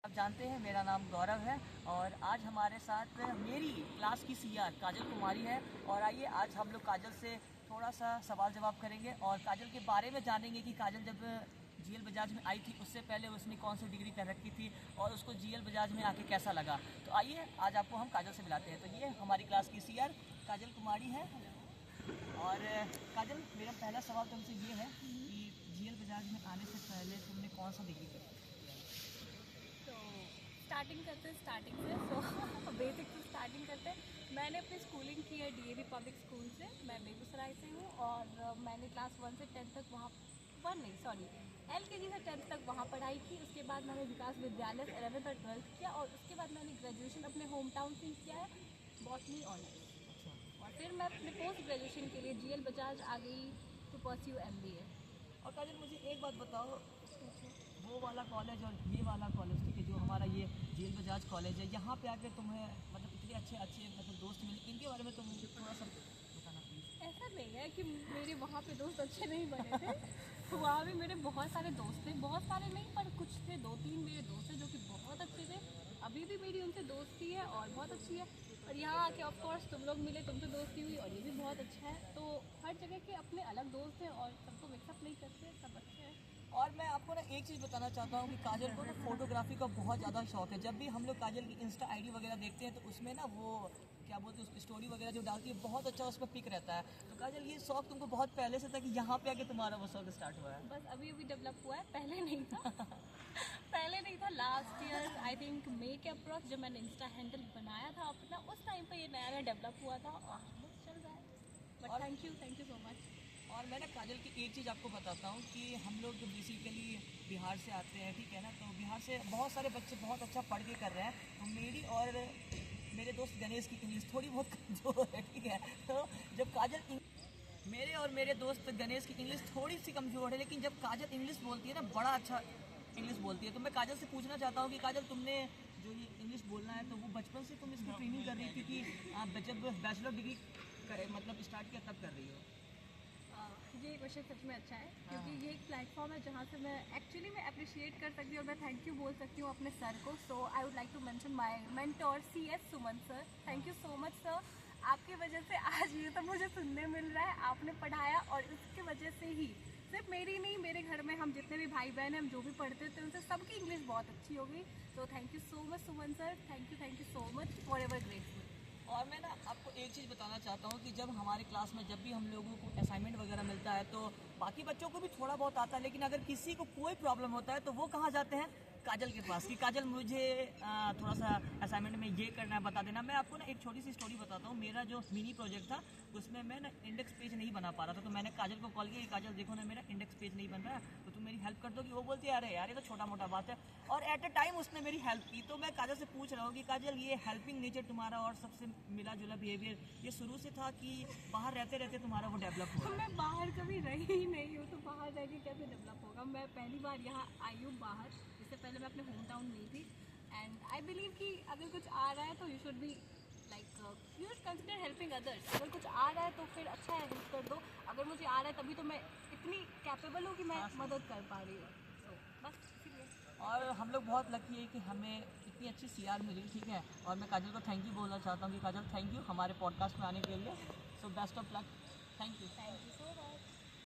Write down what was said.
आप जानते हैं मेरा नाम गौरव है और आज हमारे साथ मेरी क्लास की सीआर काजल कुमारी है। और आइए आज हम लोग काजल से थोड़ा सा सवाल जवाब करेंगे और काजल के बारे में जानेंगे कि काजल जब जीएल बजाज में आई थी उससे पहले उसने कौन सी डिग्री कर रखी थी और उसको जीएल बजाज में आके कैसा लगा। तो आइए आज आपको हम काजल से मिलाते हैं। तो ये हमारी क्लास की सीआर काजल कुमारी है। और काजल, मेरा पहला सवाल तुमसे ये है कि जीएल बजाज में आने से पहले तुमने कौन सा डिग्री कर रखी थी? तो स्टार्टिंग करते सो बेसिक से स्टार्टिंग करते मैंने अपनी स्कूलिंग की है डीएवी पब्लिक स्कूल से। मैं बेगूसराय से हूँ और मैंने क्लास 1 से 10 तक वहाँ LKG से 10th तक वहाँ पढ़ाई की। उसके बाद मैंने विकास विद्यालय से 11th और 12th किया और उसके बाद मैंने ग्रेजुएशन अपने होम टाउन से किया है, बॉटनी ऑनर्स। और फिर मैं अपने पोस्ट ग्रेजुएशन के लिए जीएल बजाज आ गई टू परस्यू MBA। और काजल, मुझे एक बात बताओ, वो वाला कॉलेज और ये वाला कॉलेज, ठीक है, जो हमारा ये जीएल बजाज कॉलेज है, यहाँ पे आके तुम्हें मतलब इतने अच्छे मतलब दोस्त मिले, इनके बारे में तुम मुझे थोड़ा सा बताना प्लीज़। ऐसा नहीं है कि मेरे वहाँ पे दोस्त अच्छे नहीं बने थे। वहाँ भी मेरे बहुत सारे दोस्त थे, बहुत सारे नहीं पर कुछ थे, 2-3 मेरे दोस्त थे जो कि बहुत अच्छे थे। अभी भी मेरी उनसे दोस्ती है और बहुत अच्छी है। और यहाँ आके ऑफ कोर्स तुम लोग मिले, तुमसे दोस्ती हुई और ये भी बहुत अच्छा है। तो हर जगह के अपने अलग दोस्त हैं और सबको मिक्सअप नहीं करते, सब अच्छे हैं। और मैं आपको ना एक चीज़ बताना चाहता हूँ कि काजल को ना फोटोग्राफी का बहुत ज़्यादा शौक है। जब भी हम लोग काजल की इंस्टा आईडी वगैरह देखते हैं तो उसमें ना वो क्या बोलते हैं, उसकी स्टोरी वगैरह जो डालती है बहुत अच्छा उस पर पिक रहता है। तो काजल, ये शौक तुमको बहुत पहले से था कि यहाँ पे आके तुम्हारा वो शौक स्टार्ट हुआ है? बस अभी अभी डेवलप हुआ है, पहले नहीं था। पहले नहीं था। लास्ट ईयर आई थिंक मई के अप्रॉक्स जब मैंने इंस्टा हैंडल बनाया था अपना, उस टाइम पे ये नया नया डेवलप हुआ था और बस चल रहा है। But thank you so much. और मैं ना काजल की एक चीज़ आपको बताता हूँ कि हम लोग बेसिकली बिहार से आते हैं, ठीक है ना। तो बिहार से बहुत सारे बच्चे बहुत अच्छा पढ़ के कर रहे हैं। तो मेरी और मेरे दोस्त गणेश की इंग्लिश थोड़ी बहुत कमज़ोर है, ठीक है। तो जब काजल मेरे और मेरे दोस्त गणेश की इंग्लिश थोड़ी सी कमज़ोर है, लेकिन जब काजल इंग्लिश बोलती है ना, बड़ा अच्छा इंग्लिश बोलती है। तो मैं काजल से पूछना चाहता हूँ कि काजल, तुमने जो ये इंग्लिश बोलना है तो वो बचपन से तुम इसकी ट्रेनिंग कर रही थी कि आप जब बैचलर डिग्री करे मतलब स्टार्ट किया तब कर रही हो? ये क्वेश्चन सच में अच्छा है क्योंकि ये एक प्लेटफॉर्म है जहाँ से मैं एक्चुअली मैं अप्रिशिएट कर सकती हूँ और मैं थैंक यू बोल सकती हूँ अपने सर को। So I would like to mention my mentor CS Suman sir. Thank you so much sir. आपकी वजह से आज ये सब मुझे सुनने मिल रहा है। आपने पढ़ाया और इसकी वजह से ही सिर्फ मेरी नहीं, मेरे घर में हम जितने भी भाई बहन हैं, हम जो भी पढ़ते थे उनसे सबकी इंग्लिश बहुत अच्छी हो गई। तो thank you so much Suman sir. Thank you so much, for ever grateful. और मैं ना आपको एक चीज़ बताना चाहता हूँ कि जब हमारे क्लास में जब भी हम लोगों को असाइनमेंट वगैरह मिलता है तो बाकी बच्चों को भी थोड़ा बहुत आता है, लेकिन अगर किसी को कोई प्रॉब्लम होता है तो वो कहाँ जाते हैं? काजल के पास कि काजल मुझे थोड़ा सा असाइनमेंट में ये करना है, बता देना। मैं आपको ना एक छोटी सी स्टोरी बताता हूँ। मेरा जो मिनी प्रोजेक्ट था उसमें मैं ना इंडेक्स पेज नहीं बना पा रहा था। तो मैंने काजल को कॉल किया कि काजल देखो ना, मेरा इंडेक्स पेज नहीं बन रहा है, तो तुम मेरी हेल्प कर दो। कि वो बोलती है अरे यार ये तो छोटा मोटा बात है। और एट अ टाइम उसने मेरी हेल्प की। तो मैं काजल से पूछ रहा हूँ कि काजल, ये हेल्पिंग नेचर तुम्हारा और सबसे मिला जुला बिहेवियर ये शुरू से था कि बाहर रहते रहते तुम्हारा वो डेवलप हुआ? मैं बाहर कभी रही ही नहीं हूँ तो बाहर रह के कैसे डेवलप होगा। मैं पहली बार यहाँ आई हूँ बाहर, इससे पहले मैं अपने होम टाउन में थी। एंड आई बिलीव कि अगर कुछ आ रहा है तो you should be like you should consider helping others. अगर कुछ आ रहा है तो फिर अच्छा है, हेल्प कर दो। अगर मुझे आ रहा है तभी तो मैं इतनी कैपेबल हूँ कि मैं मदद कर पा रही हूँ। सो बस इसीलिए। और हम लोग बहुत लकी है कि हमें इतनी अच्छी सीआर मिली, ठीक है। और मैं काजल को थैंक यू बोलना चाहता हूँ कि काजल थैंक यू हमारे पॉडकास्ट में आने के लिए। So best of luck. Thank you.